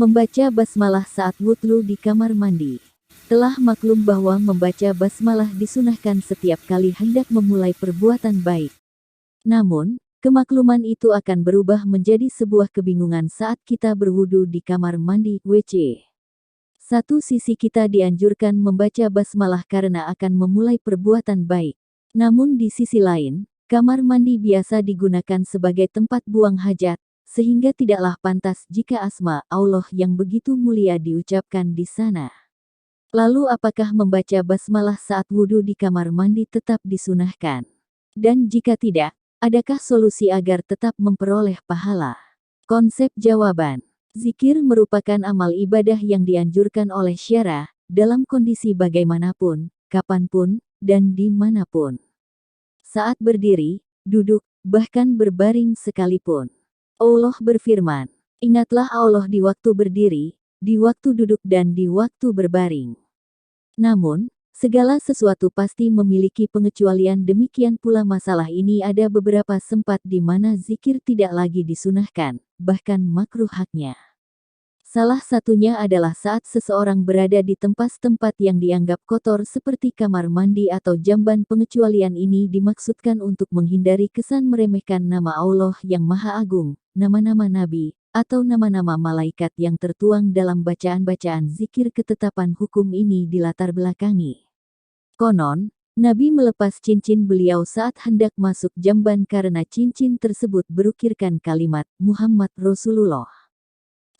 Membaca basmalah saat wudhu di kamar mandi. Telah maklum bahwa membaca basmalah disunahkan setiap kali hendak memulai perbuatan baik. Namun, kemakluman itu akan berubah menjadi sebuah kebingungan saat kita berwudu di kamar mandi WC. Satu sisi kita dianjurkan membaca basmalah karena akan memulai perbuatan baik. Namun di sisi lain, kamar mandi biasa digunakan sebagai tempat buang hajat, sehingga tidaklah pantas jika asma Allah yang begitu mulia diucapkan di sana. Lalu apakah membaca basmalah saat wudhu di kamar mandi tetap disunahkan? Dan jika tidak, adakah solusi agar tetap memperoleh pahala? Konsep jawaban. Zikir merupakan amal ibadah yang dianjurkan oleh syara, dalam kondisi bagaimanapun, kapanpun, dan dimanapun. Saat berdiri, duduk, bahkan berbaring sekalipun. Allah berfirman, "Ingatlah Allah di waktu berdiri, di waktu duduk dan di waktu berbaring." Namun, segala sesuatu pasti memiliki pengecualian, demikian pula masalah ini ada beberapa sempat di mana zikir tidak lagi disunahkan, bahkan makruh haknya. Salah satunya adalah saat seseorang berada di tempat-tempat yang dianggap kotor seperti kamar mandi atau jamban. Pengecualian ini dimaksudkan untuk menghindari kesan meremehkan nama Allah yang Maha Agung, nama-nama Nabi, atau nama-nama malaikat yang tertuang dalam bacaan-bacaan zikir. Ketetapan hukum ini dilatar belakangi. Konon, Nabi melepas cincin beliau saat hendak masuk jamban karena cincin tersebut berukirkan kalimat Muhammad Rasulullah.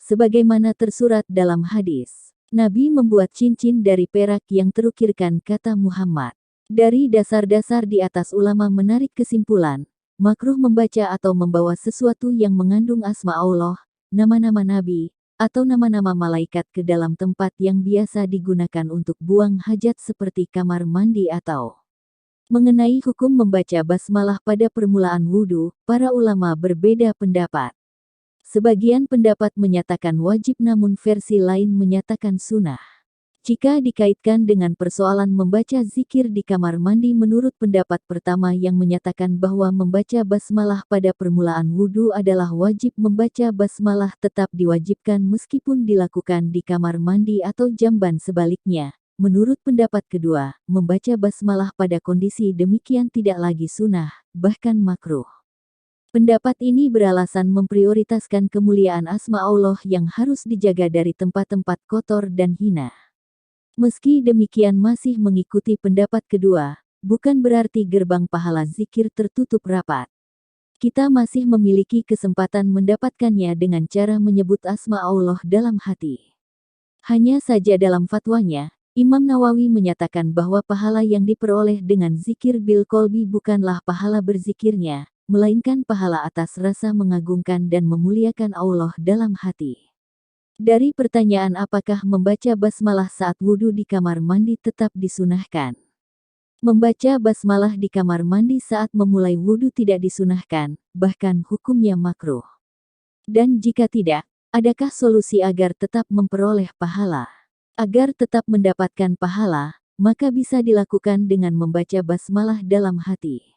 Sebagaimana tersurat dalam hadis, Nabi membuat cincin dari perak yang terukirkan kata Muhammad. Dari dasar-dasar di atas, ulama menarik kesimpulan, makruh membaca atau membawa sesuatu yang mengandung asma Allah, nama-nama Nabi, atau nama-nama malaikat ke dalam tempat yang biasa digunakan untuk buang hajat seperti kamar mandi atau. Mengenai hukum membaca basmalah pada permulaan wudhu, para ulama berbeda pendapat. Sebagian pendapat menyatakan wajib, namun versi lain menyatakan sunnah. Jika dikaitkan dengan persoalan membaca zikir di kamar mandi, menurut pendapat pertama yang menyatakan bahwa membaca basmalah pada permulaan wudhu adalah wajib, membaca basmalah tetap diwajibkan meskipun dilakukan di kamar mandi atau jamban. Sebaliknya, menurut pendapat kedua, membaca basmalah pada kondisi demikian tidak lagi sunnah, bahkan makruh. Pendapat ini beralasan memprioritaskan kemuliaan asma Allah yang harus dijaga dari tempat-tempat kotor dan hina. Meski demikian, masih mengikuti pendapat kedua, bukan berarti gerbang pahala zikir tertutup rapat. Kita masih memiliki kesempatan mendapatkannya dengan cara menyebut asma Allah dalam hati. Hanya saja dalam fatwanya, Imam Nawawi menyatakan bahwa pahala yang diperoleh dengan zikir bil qalbi bukanlah pahala berzikirnya, melainkan pahala atas rasa mengagungkan dan memuliakan Allah dalam hati. Dari pertanyaan apakah membaca basmalah saat wudhu di kamar mandi tetap disunahkan? Membaca basmalah di kamar mandi saat memulai wudhu tidak disunahkan, bahkan hukumnya makruh. Dan jika tidak, adakah solusi agar tetap memperoleh pahala? Agar tetap mendapatkan pahala, maka bisa dilakukan dengan membaca basmalah dalam hati.